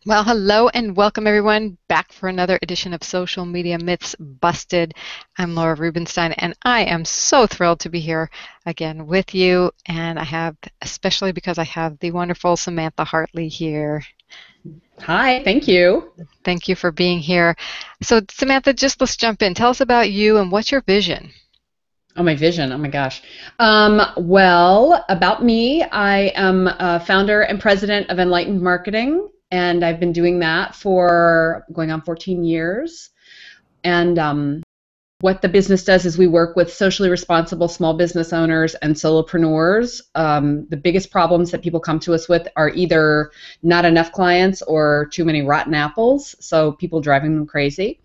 Well, hello and welcome everyone back for another edition of Social Media Myths Busted. I'm Laura Rubenstein and I am so thrilled to be here again with you. And especially because I have the wonderful Samantha Hartley here. Hi, thank you. Thank you for being here. So, Samantha, let's jump in. Tell us about you and what's your vision? Oh, my vision. Oh my gosh. Well, about me, I am founder and president of Enlightened Marketing, and I've been doing that for going on 14 years. And what the business does is we work with socially responsible small business owners and solopreneurs. The biggest problems that people come to us with are either not enough clients or too many rotten apples, so people driving them crazy.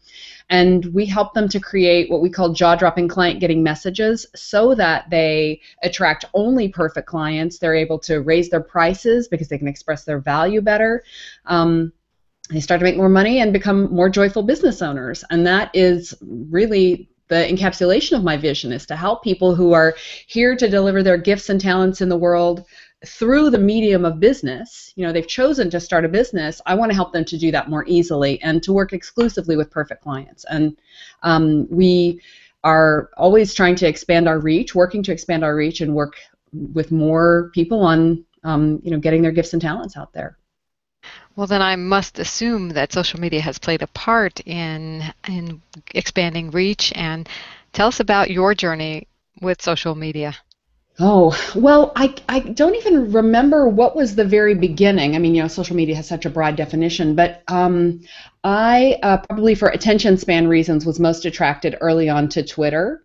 And we help them to create what we call jaw-dropping client-getting messages so that they attract only perfect clients. They're able to raise their prices because they can express their value better. They start to make more money and become more joyful business owners. And that is really the encapsulation of my vision, is to help people who are here to deliver their gifts and talents in the world through the medium of business. You know, they've chosen to start a business. I want to help them to do that more easily and to work exclusively with perfect clients. And we are always trying to expand our reach, working to expand our reach and work with more people on getting their gifts and talents out there. Well, then I must assume that social media has played a part in expanding reach. And tell us about your journey with social media. Oh, well, I don't even remember what was the very beginning. I mean, social media has such a broad definition, but I probably for attention span reasons was most attracted early on to Twitter.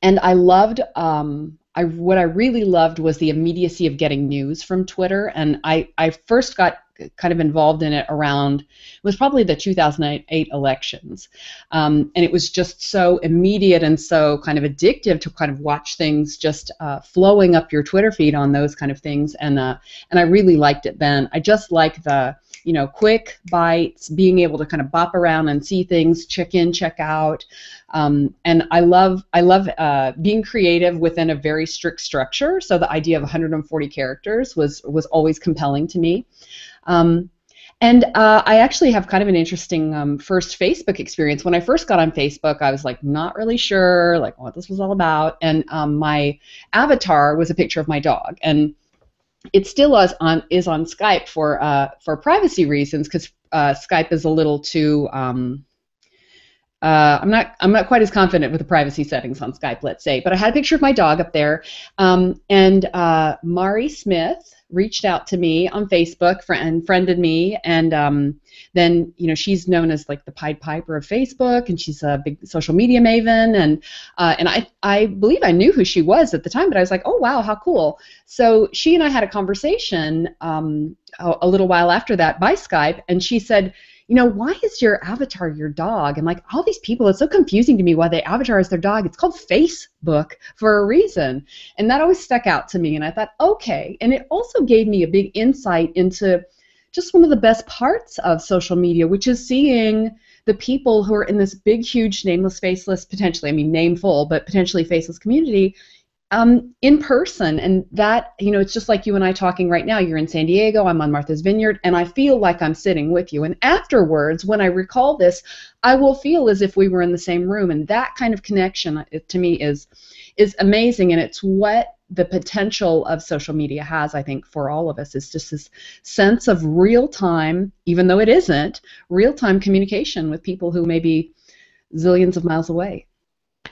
And I loved, what I really loved was the immediacy of getting news from Twitter. And I first got kind of involved in it around, it was probably the 2008 elections. And it was just so immediate and so kind of addictive to kind of watch things just flowing up your Twitter feed on those kind of things. And I really liked it then. I just like the, quick bites, being able to kind of bop around and see things, check in, check out. And I love being creative within a very strict structure. So the idea of 140 characters was always compelling to me. And I actually have kind of an interesting first Facebook experience. When I first got on Facebook, I was like not really sure like what this was all about. And my avatar was a picture of my dog, and it still is on Skype for privacy reasons, because Skype is a little too. I'm not quite as confident with the privacy settings on Skype, let's say, but I had a picture of my dog up there, and Mari Smith reached out to me on Facebook and friended me, and then she's known as like the Pied Piper of Facebook, and she's a big social media maven, and I believe I knew who she was at the time, but I was like, oh wow, how cool. So she and I had a conversation a little while after that by Skype, and she said, why is your avatar your dog? And like all these people, it's so confusing to me why they avatar is their dog. It's called Facebook for a reason. And that always stuck out to me. And I thought, okay. And it also gave me a big insight into just one of the best parts of social media, which is seeing the people who are in this big, huge, nameless, faceless, potentially, I mean, name full, but potentially faceless community, in person. And that, it's just like you and I talking right now. You're in San Diego, I'm on Martha's Vineyard, and I feel like I'm sitting with you. And afterwards, when I recall this, I will feel as if we were in the same room. And that kind of connection, to me, is amazing. And it's what the potential of social media has, I think, for all of us, is just this sense of real-time, even though it isn't, real-time communication with people who may be zillions of miles away.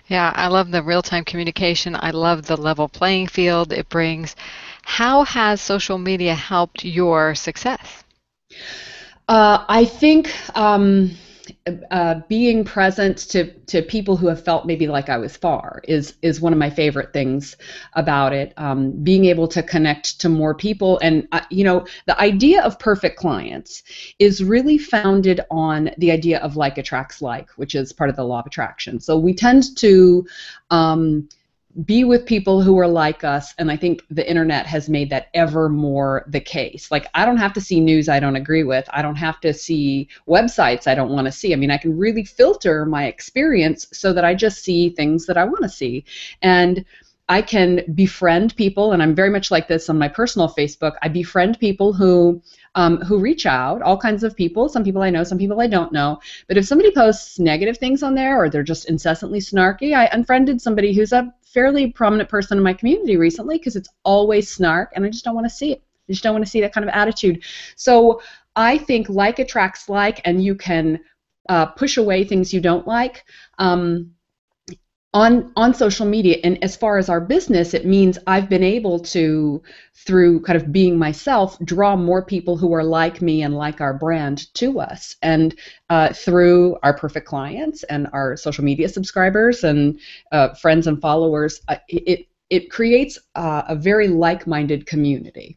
Yeah, I love the real-time communication. I love the level playing field it brings. How has social media helped your success? I think being present to people who have felt maybe like I was far is one of my favorite things about it. Being able to connect to more people, and the idea of perfect clients is really founded on the idea of like attracts like, which is part of the law of attraction. So we tend to be with people who are like us, and I think the internet has made that ever more the case. Like, I don't have to see news I don't agree with. I don't have to see websites I don't want to see. I mean, I can really filter my experience so that I just see things that I want to see. And I can befriend people, and I'm very much like this on my personal Facebook. I befriend people who reach out, all kinds of people. Some people I know, some people I don't know. But if somebody posts negative things on there, or they're just incessantly snarky, I unfriended somebody who's a fairly prominent person in my community recently because it's always snark, and I just don't want to see it. I just don't want to see that kind of attitude. So I think like attracts like, and you can push away things you don't like. On social media, and as far as our business, it means I've been able to, through kind of being myself, draw more people who are like me and like our brand to us, and through our perfect clients and our social media subscribers and friends and followers, it creates a very like-minded community.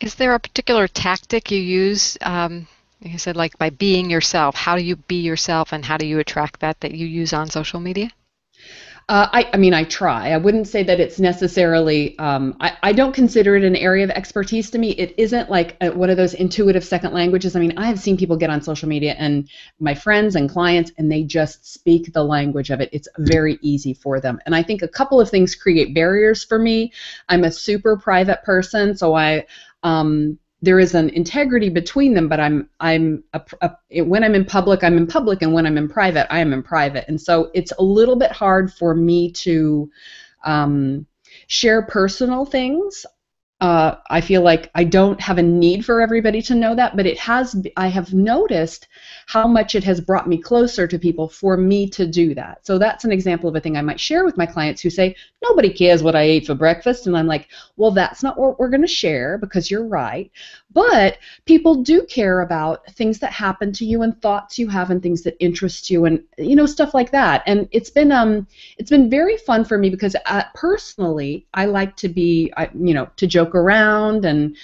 Is there a particular tactic you use? You said like by being yourself. How do you be yourself, and how do you attract that you use on social media? I mean, I try. I wouldn't say that it's necessarily, I don't consider it an area of expertise to me. It isn't like one of those intuitive second languages. I mean, I have seen people get on social media, and my friends and clients, and they just speak the language of it. It's very easy for them. And I think a couple of things create barriers for me. I'm a super private person, so there is an integrity between them, but when I'm in public, I'm in public, and when I'm in private, I am in private. And so it's a little bit hard for me to share personal things. I feel like I don't have a need for everybody to know that, but I have noticed how much it has brought me closer to people for me to do that. So that's an example of a thing I might share with my clients who say, nobody cares what I ate for breakfast. And I'm like, well, that's not what we're going to share, because you're right. But people do care about things that happen to you and thoughts you have and things that interest you, and stuff like that. And it's been very fun for me because personally I like to to joke around and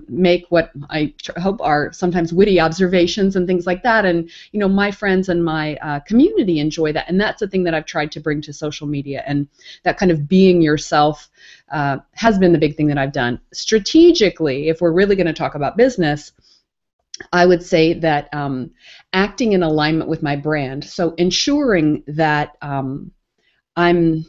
make what I hope are sometimes witty observations and things like that. And my friends and my community enjoy that, and that's the thing that I've tried to bring to social media. And that kind of being yourself has been the big thing that I've done. Strategically, if we're really going to talk about business, I would say that acting in alignment with my brand, so ensuring that I'm,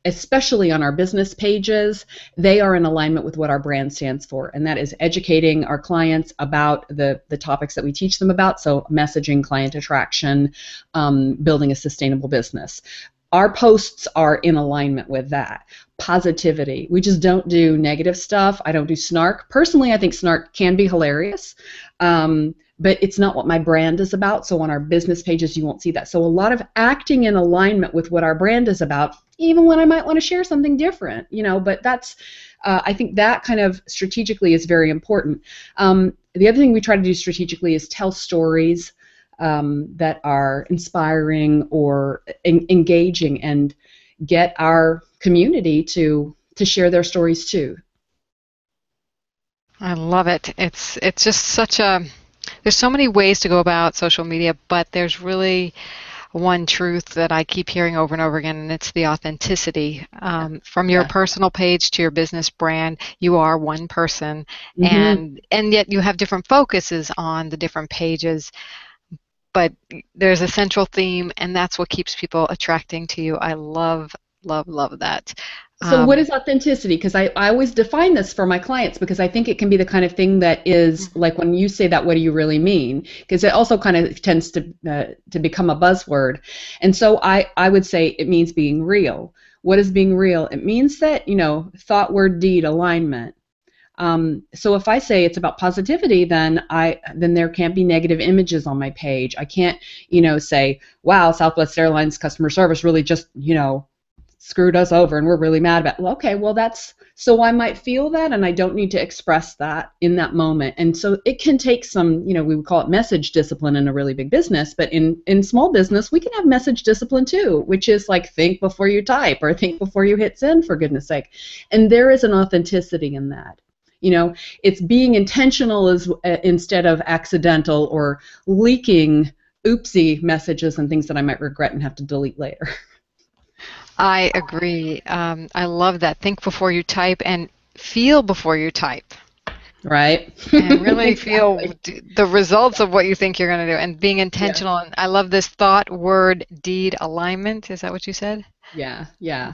especially on our business pages, they are in alignment with what our brand stands for, and that is educating our clients about the topics that we teach them about, so messaging, client attraction, building a sustainable business. Our posts are in alignment with that. Positivity. We just don't do negative stuff. I don't do snark. Personally, I think snark can be hilarious, but it's not what my brand is about. So on our business pages, you won't see that. So a lot of acting in alignment with what our brand is about, even when I might want to share something different, but that's, I think that kind of strategically is very important. The other thing we try to do strategically is tell stories that are inspiring or engaging, and get our community to share their stories too. I love it. It's just there's so many ways to go about social media, but there's really one truth that I keep hearing over and over again, and it's the authenticity. From your personal page to your business brand, you are one person, and yet you have different focuses on the different pages. But there's a central theme, and that's what keeps people attracting to you. I love, love, love that. So what is authenticity? Because I always define this for my clients, because I think it can be the kind of thing that is like, when you say that, what do you really mean? Because it also kind of tends to become a buzzword. And so I would say it means being real. What is being real? It means that, thought, word, deed, alignment. So if I say it's about positivity, then there can't be negative images on my page. I can't, say, wow, Southwest Airlines customer service really just, screwed us over and we're really mad about it. Well, okay, well so I might feel that, and I don't need to express that in that moment. And so it can take some, we would call it message discipline in a really big business, but in small business, we can have message discipline too, which is like, think before you type, or think before you hit send, for goodness sake. And there is an authenticity in that. It's being intentional instead of accidental, or leaking oopsie messages and things that I might regret and have to delete later. I agree. I love that. Think before you type, and feel before you type. Right. And really feel the results of what you think you're going to do, and being intentional. Yeah. And I love this thought, word, deed alignment. Is that what you said? Yeah, yeah.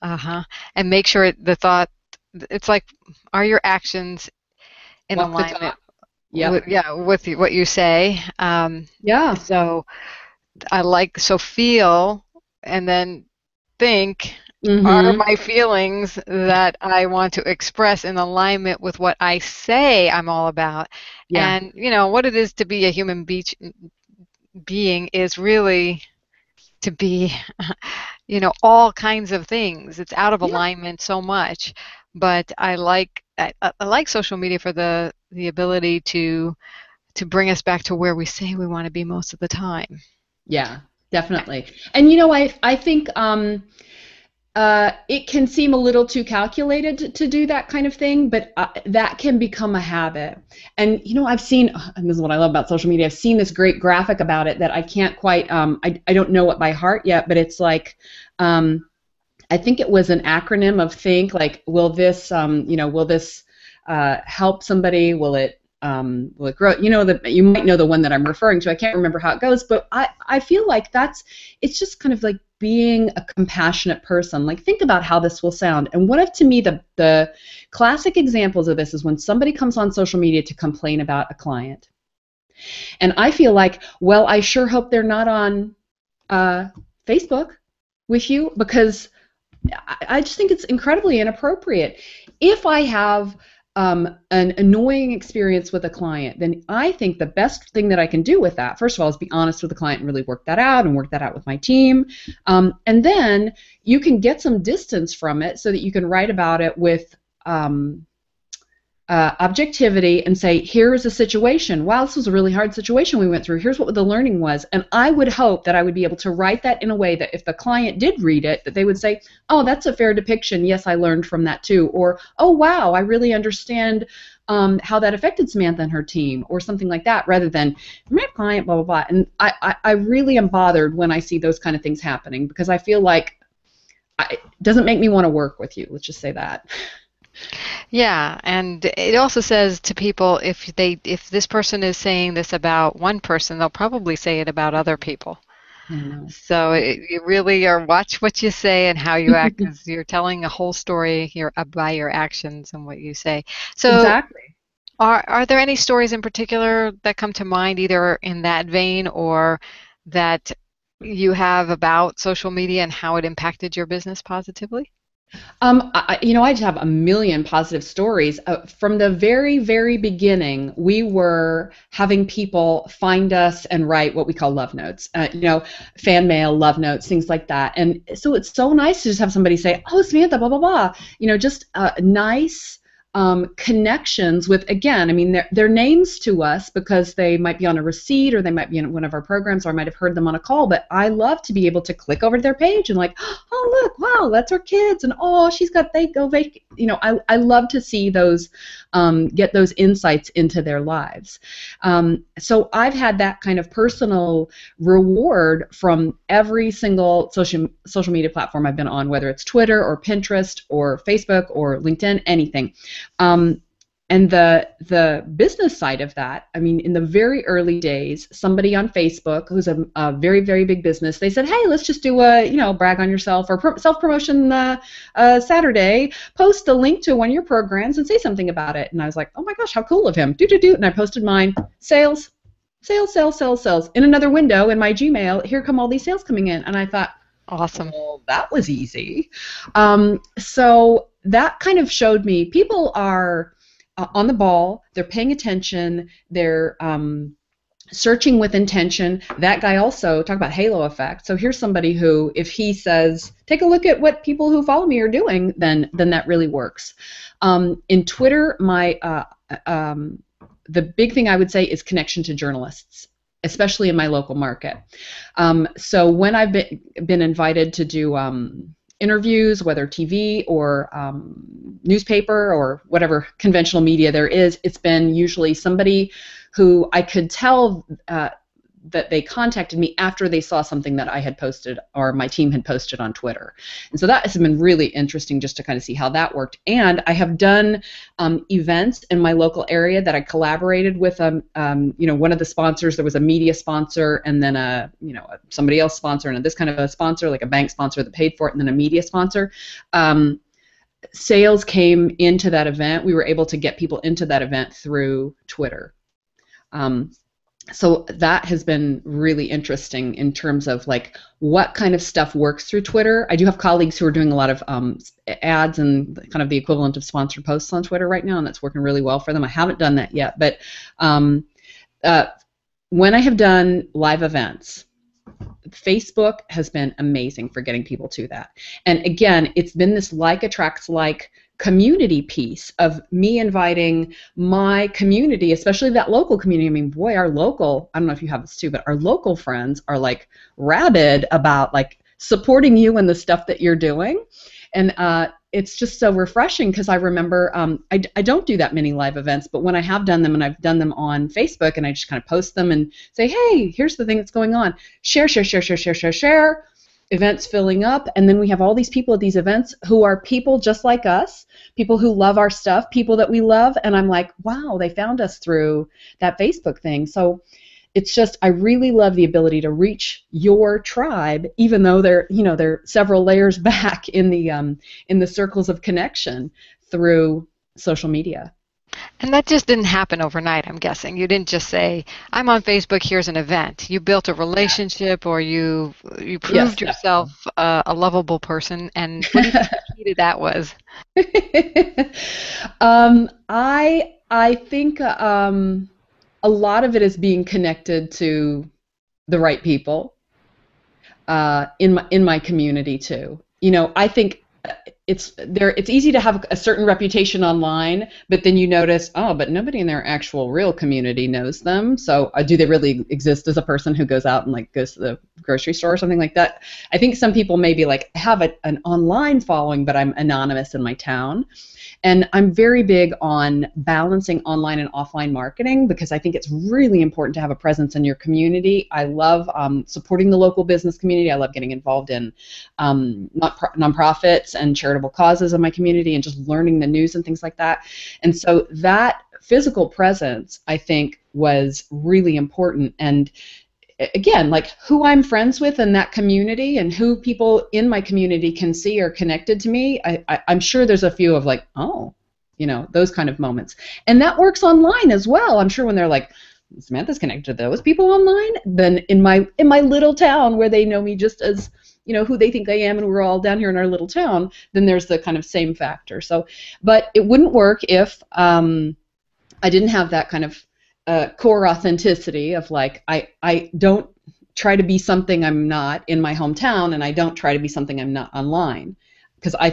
Uh-huh. And make sure the thought, it's like, are your actions in Walk the alignment talk. with, Yep. yeah, with what you say? Yeah. So so feel and then think, are Mm-hmm. my feelings that I want to express in alignment with what I say I'm all about? Yeah. And, what it is to be a human being is really to be, all kinds of things. It's out of Yeah. alignment so much, but I like social media for the ability to bring us back to where we say we want to be most of the time. Yeah, definitely. And I think it can seem a little too calculated to do that kind of thing, but that can become a habit. And I've seen, and this is what I love about social media. I've seen this great graphic about it that I can't quite. I don't know it by heart yet, but it's like. I think it was an acronym of think, like, will this help somebody? Will it grow? You might know the one that I'm referring to. I can't remember how it goes, but I feel like it's just kind of like being a compassionate person. Like, think about how this will sound. And one of, to me, the classic examples of this is when somebody comes on social media to complain about a client. And I feel like, well, I sure hope they're not on uh, Facebook with you, because I just think it's incredibly inappropriate. If I have an annoying experience with a client, then I think the best thing that I can do with that, first of all, is be honest with the client and really work that out and work that out with my team. And then you can get some distance from it so that you can write about it with objectivity and say, here's a situation. Wow, this was a really hard situation we went through. Here's what the learning was. And I would hope that I would be able to write that in a way that if the client did read it, that they would say, oh, that's a fair depiction. Yes, I learned from that too. Or, oh, wow, I really understand how that affected Samantha and her team, or something like that, rather than my client, blah, blah, blah. And I really am bothered when I see those kind of things happening, because I feel like it doesn't make me want to work with you. Let's just say that. Yeah, and it also says to people, if this person is saying this about one person, they'll probably say it about other people. I know. So you really are watch what you say and how you act, because you're telling a whole story here by your actions and what you say. So Exactly. are there any stories in particular that come to mind, either in that vein or that you have about social media and how it impacted your business positively? I just have a million positive stories. From the very, very beginning, we were having people find us and write what we call love notes, fan mail, love notes, things like that. And so it's so nice to just have somebody say, oh, Samantha, blah, blah, blah. Just nice connections with, again, I mean, they're names to us because they might be on a receipt, or they might be in one of our programs, or I might have heard them on a call. But I love to be able to click over to their page and like, oh, look, wow, that's our kids, and oh, they go vac. I love to see those, get those insights into their lives. So I've had that kind of personal reward from every single social media platform I've been on, whether it's Twitter or Pinterest or Facebook or LinkedIn, anything. Um, and the business side of that, I mean, in the very early days, somebody on Facebook who's a very, very big business, they said, hey, let's just do a, brag on yourself, or self-promotion Saturday, post a link to one of your programs and say something about it. And I was like, oh my gosh, how cool of him. Do. And I posted mine. Sales, sales, sales, sales, sales. In another window in my Gmail, here come all these sales coming in. And I thought, Awesome. well, that was easy. So that kind of showed me people are on the ball. They're paying attention. They're searching with intention. That guy also talk about halo effect. So here's somebody who, if he says, take a look at what people who follow me are doing, then that really works. In Twitter, the big thing I would say is connection to journalists, especially in my local market. So when I've been invited to do interviews, whether TV or newspaper or whatever conventional media there is, it's been usually somebody who I could tell that they contacted me after they saw something that I had posted or my team had posted on Twitter. And so that has been really interesting just to kind of see how that worked. And I have done events in my local area that I collaborated with one of the sponsors. There was a media sponsor and then somebody else sponsor and this kind of a sponsor, like a bank sponsor that paid for it, and then a media sponsor. Sales came into that event. We were able to get people into that event through Twitter. So that has been really interesting in terms of like what kind of stuff works through Twitter. I do have colleagues who are doing a lot of ads and kind of the equivalent of sponsored posts on Twitter right now, and that's working really well for them. I haven't done that yet, but when I have done live events, Facebook has been amazing for getting people to that. And again, it's been this like attracts like community piece of me inviting my community, especially that local community. I mean, boy, I don't know if you have this too, but our local friends are like rabid about like supporting you and the stuff that you're doing. And it's just so refreshing because I remember I don't do that many live events, but when I have done them, and I've done them on Facebook, and I just kind of post them and say, hey, here's the thing that's going on. Share. Events filling up, and then we have all these people at these events who are people just like us, people who love our stuff, people that we love, and I'm like, wow, they found us through that Facebook thing. So it's just, I really love the ability to reach your tribe, even though they're several layers back in the circles of connection through social media. And that just didn't happen overnight, I'm guessing. You didn't just say, I'm on Facebook, here's an event. You built a relationship, or you proved yourself a lovable person. And what do you think the key to that was? I think a lot of it is being connected to the right people in my community too. I think it's easy to have a certain reputation online, but then you notice, but nobody in their actual real community knows them. So do they really exist as a person who goes out and like goes to the grocery store or something like that? I think some people maybe like have an online following, but I'm anonymous in my town. And I'm very big on balancing online and offline marketing because I think it's really important to have a presence in your community. I love supporting the local business community. I love getting involved in nonprofits and charitable causes in my community and just learning the news and things like that. And so that physical presence, I think, was really important. And again, like who I'm friends with in that community and who people in my community can see are connected to me, I'm sure there's a few of like, those kind of moments. And that works online as well. I'm sure when they're like, Samantha's connected to those people online, then in my little town where they know me just as, who they think I am, and we're all down here in our little town, then there's the kind of same factor. So, but it wouldn't work if I didn't have that kind of core authenticity of like, I don't try to be something I'm not in my hometown, and I don't try to be something I'm not online. Because I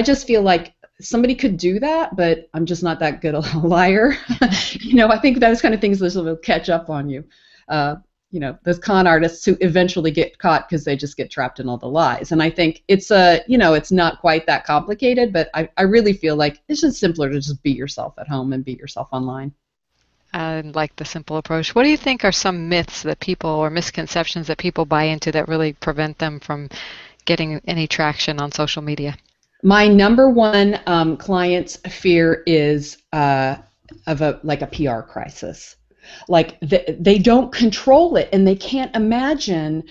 just feel like somebody could do that, but I'm just not that good a liar. I think those kind of things will catch up on you. Those con artists who eventually get caught because they just get trapped in all the lies. And I think it's it's not quite that complicated, but I really feel like it's just simpler to just be yourself at home and be yourself online. I like the simple approach. What do you think are some myths that people or misconceptions that people buy into that really prevent them from getting any traction on social media? My number one client's fear is of a PR crisis. Like they don't control it, and they can't imagine.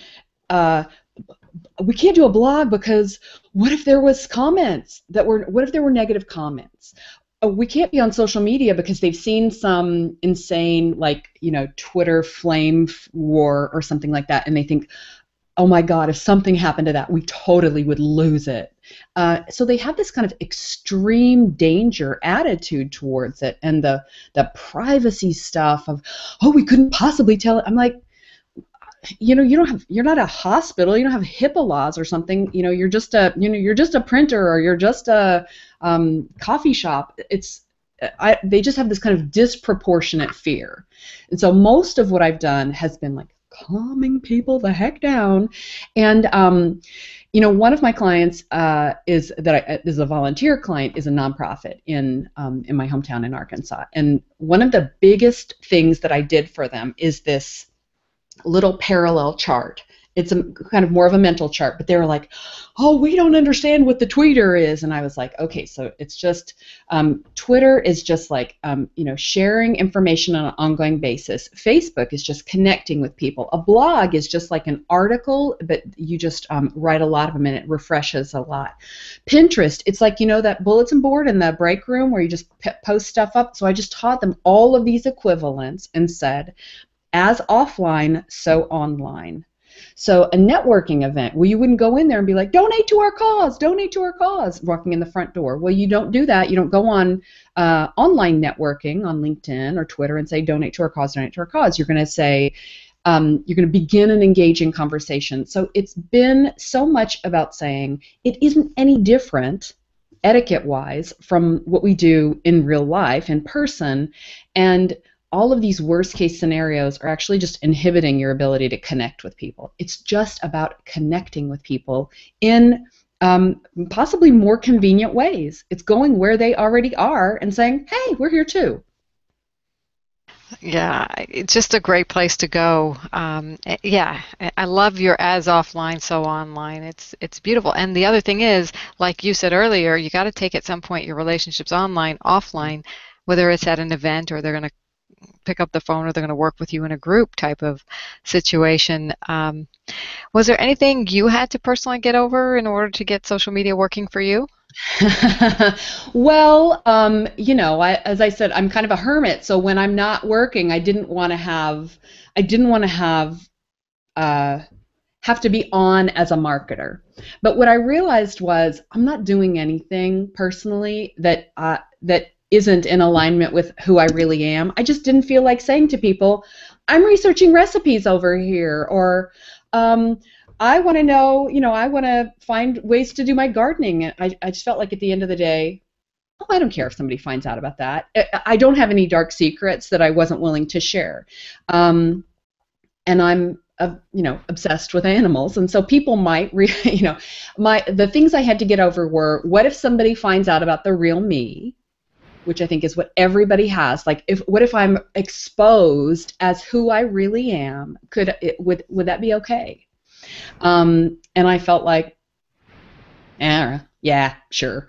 We can't do a blog because what if there was comments what if there were negative comments? We can't be on social media because they've seen some insane Twitter flame war or something like that, and they think, oh my God, if something happened to that, we totally would lose it. So they have this kind of extreme danger attitude towards it, and the privacy stuff of, we couldn't possibly tell it. I'm like, you're not a hospital, you don't have HIPAA laws or something, you're just a printer, or you're just a coffee shop. They just have this kind of disproportionate fear. And so most of what I've done has been like calming people the heck down. And one of my clients is a volunteer client, is a nonprofit in my hometown in Arkansas. And one of the biggest things that I did for them is this little parallel chart. It's a kind of more of a mental chart, but they were like, oh, we don't understand what the tweeter is. And I was like, okay, so it's just, Twitter is just like, sharing information on an ongoing basis. Facebook is just connecting with people. A blog is just like an article, but you just write a lot of them and it refreshes a lot. Pinterest, it's like, that bulletin board in the break room where you just post stuff up. So I just taught them all of these equivalents and said, as offline, so online. So a networking event, well, you wouldn't go in there and be like, donate to our cause, walking in the front door. Well, you don't do that. You don't go on online networking on LinkedIn or Twitter and say, donate to our cause, donate to our cause. You're going to say, you're going to begin an engaging conversation. So it's been so much about saying it isn't any different etiquette-wise from what we do in real life, in person, and all of these worst case scenarios are actually just inhibiting your ability to connect with people. It's just about connecting with people in possibly more convenient ways. It's going where they already are and saying, hey, we're here too. Yeah, it's just a great place to go. Yeah, I love your as offline, so online. It's beautiful. And the other thing is, like you said earlier, you got to take at some point your relationships online, offline, whether it's at an event or they're going to pick up the phone or they're going to work with you in a group type of situation. Was there anything you had to personally get over in order to get social media working for you? Well, as I said, I'm kind of a hermit. So when I'm not working, I didn't want to have to be on as a marketer. But what I realized was I'm not doing anything personally that isn't in alignment with who I really am. I just didn't feel like saying to people, I'm researching recipes over here, or I want to know, I want to find ways to do my gardening. And I just felt like at the end of the day, oh, I don't care if somebody finds out about that. I don't have any dark secrets that I wasn't willing to share. And I'm obsessed with animals, and so people might, the things I had to get over were, what if somebody finds out about the real me, which I think is what everybody has. Like, what if I'm exposed as who I really am? Would that be okay? And I felt like, yeah, sure.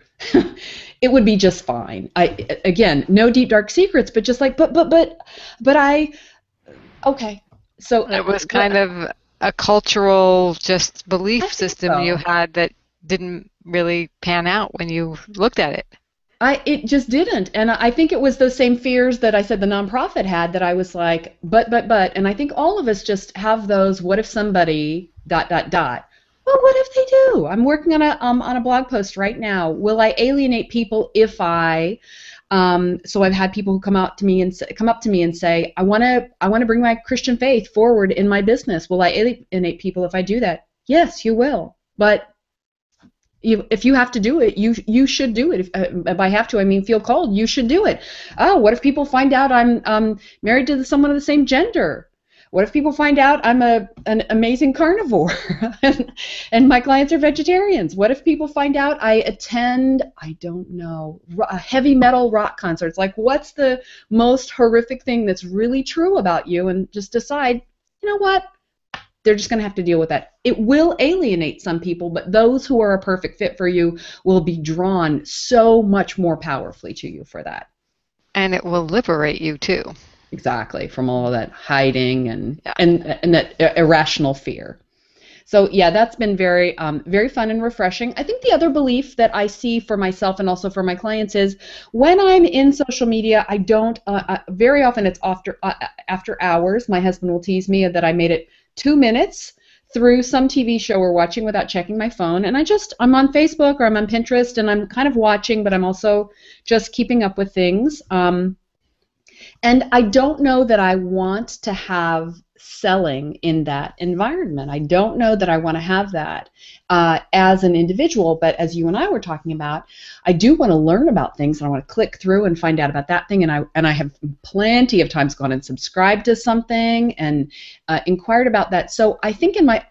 It would be just fine. Again, no deep dark secrets, but just like, but okay. So it was kind of a cultural just belief system you had that didn't really pan out when you looked at it. It just didn't, and I think it was those same fears that I said the nonprofit had, that I was like, but, and I think all of us just have those. What if somebody ... Well, what if they do? I'm working on a blog post right now. Will I alienate people if I? So I've had people who come up to me and say, I want to bring my Christian faith forward in my business. Will I alienate people if I do that? Yes, you will, but if you have to do it, you should do it. If I have to, I mean feel called, you should do it. Oh, what if people find out I'm married to someone of the same gender? What if people find out I'm an amazing carnivore and my clients are vegetarians? What if people find out I attend, I don't know, heavy metal rock concerts? Like, what's the most horrific thing that's really true about you? And just decide, you know what? They're just going to have to deal with that. It will alienate some people, but those who are a perfect fit for you will be drawn so much more powerfully to you for that. And it will liberate you too. Exactly, from all of that hiding and that irrational fear. So yeah, that's been very very fun and refreshing. I think the other belief that I see for myself and also for my clients is, when I'm in social media, I don't very often it's after hours. My husband will tease me that I made it 2 minutes through some TV show we're watching without checking my phone, and I'm on Facebook or I'm on Pinterest and I'm kind of watching, but I'm also just keeping up with things. And I don't know that I want to have selling in that environment. I don't know that I want to have that as an individual, but as you and I were talking about, I do want to learn about things, and I want to click through and find out about that thing, and I have plenty of times gone and subscribed to something and inquired about that. So I think in my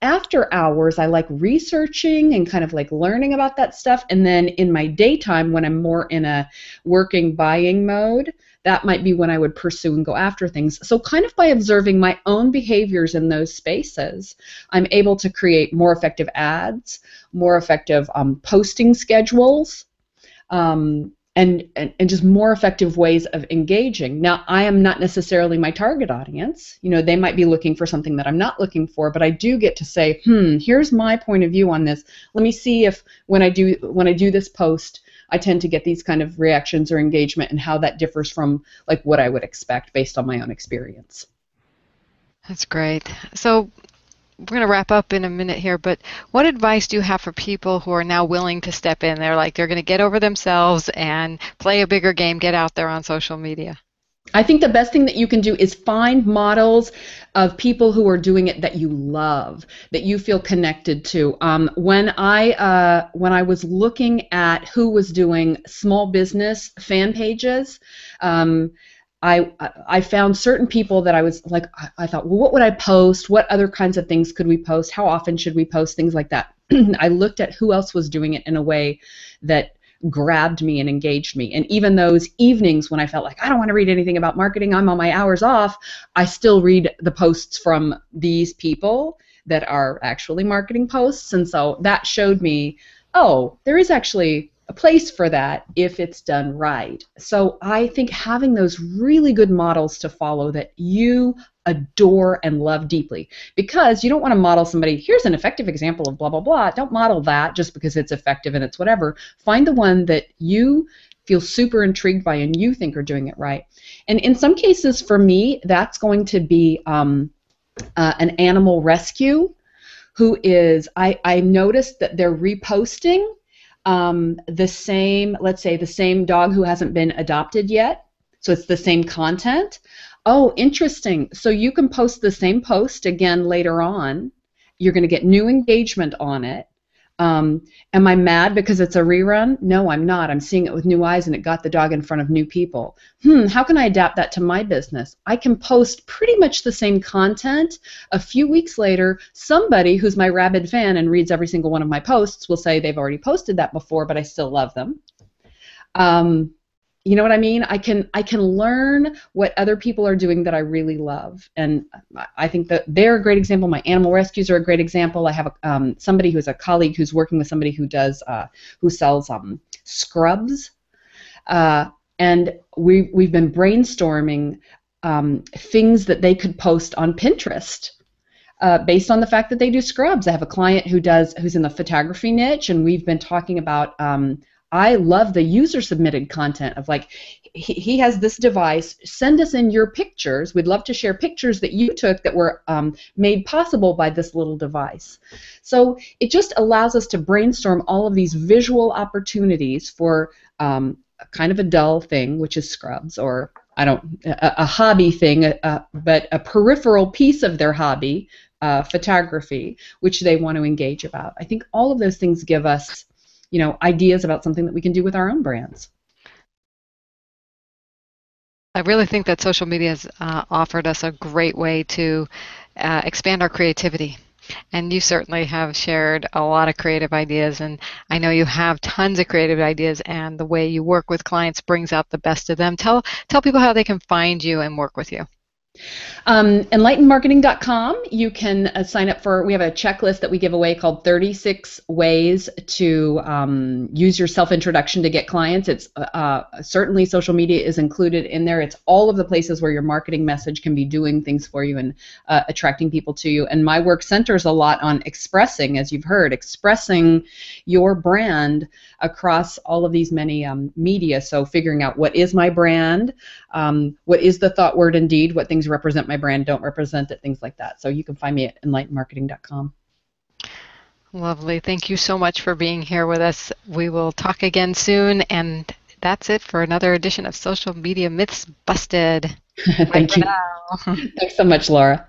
after hours, I like researching and kind of like learning about that stuff, and then in my daytime, when I'm more in a working buying mode, that might be when I would pursue and go after things. So kind of by observing my own behaviors in those spaces, I'm able to create more effective ads, more effective posting schedules, and just more effective ways of engaging. Now, I am not necessarily my target audience. They might be looking for something that I'm not looking for, but I do get to say, here's my point of view on this. Let me see if when I do this post, I tend to get these kind of reactions or engagement, and how that differs from like what I would expect based on my own experience. That's great. So we're going to wrap up in a minute here, but what advice do you have for people who are now willing to step in? They're going to get over themselves and play a bigger game, get out there on social media. I think the best thing that you can do is find models of people who are doing it that you love, that you feel connected to. When I was looking at who was doing small business fan pages, I found certain people that I was like, I thought, well, what would I post? What other kinds of things could we post? How often should we post? Things like that. I looked at who else was doing it in a way that grabbed me and engaged me. And even those evenings when I felt like I don't want to read anything about marketing, I'm on my hours off, I still read the posts from these people that are actually marketing posts. And so that showed me, oh, there is actually a place for that if it's done right. So I think having those really good models to follow that you adore and love deeply, because you don't want to model somebody, here's an effective example of blah, blah, blah. Don't model that just because it's effective and it's whatever. Find the one that you feel super intrigued by and you think are doing it right. And in some cases, for me, that's going to be an animal rescue who is, I noticed that they're reposting the same, let's say the same dog who hasn't been adopted yet. So it's the same content. Oh, interesting. So you can post the same post again later on. You're going to get new engagement on it. Am I mad because it's a rerun? No, I'm not. I'm seeing it with new eyes, and it got the dog in front of new people. How can I adapt that to my business? I can post pretty much the same content. A few weeks later, somebody who's my rabid fan and reads every single one of my posts will say they've already posted that before, but I still love them. You know what I mean? I can learn what other people are doing that I really love, and I think that they're a great example. My animal rescues are a great example. I have somebody who's a colleague who's working with somebody who does who sells scrubs, and we've been brainstorming things that they could post on Pinterest. Based on the fact that they do scrubs. I have a client who's in the photography niche, and we've been talking about I love the user-submitted content of like, he has this device, send us in your pictures. We'd love to share pictures that you took that were made possible by this little device. So it just allows us to brainstorm all of these visual opportunities for kind of a dull thing, which is scrubs, or a hobby thing, but a peripheral piece of their hobby, photography, which they want to engage about. I think all of those things give us ideas about something that we can do with our own brands. I really think that social media has offered us a great way to expand our creativity. And you certainly have shared a lot of creative ideas, and I know you have tons of creative ideas, and the way you work with clients brings out the best of them. Tell people how they can find you and work with you. Enlightenedmarketing.com. You can sign up we have a checklist that we give away called 36 ways to use your self-introduction to get clients. It's certainly social media is included in there. It's all of the places where your marketing message can be doing things for you and attracting people to you. And my work centers a lot on expressing, as you've heard, expressing your brand across all of these many media. So figuring out what is my brand, what is the thought, word, and deed, what things represent my brand, don't represent it, things like that. So you can find me at enlightenedmarketing.com. Lovely. Thank you so much for being here with us. We will talk again soon, and that's it for another edition of Social Media Myths Busted. Thank you. Thanks so much, Laura.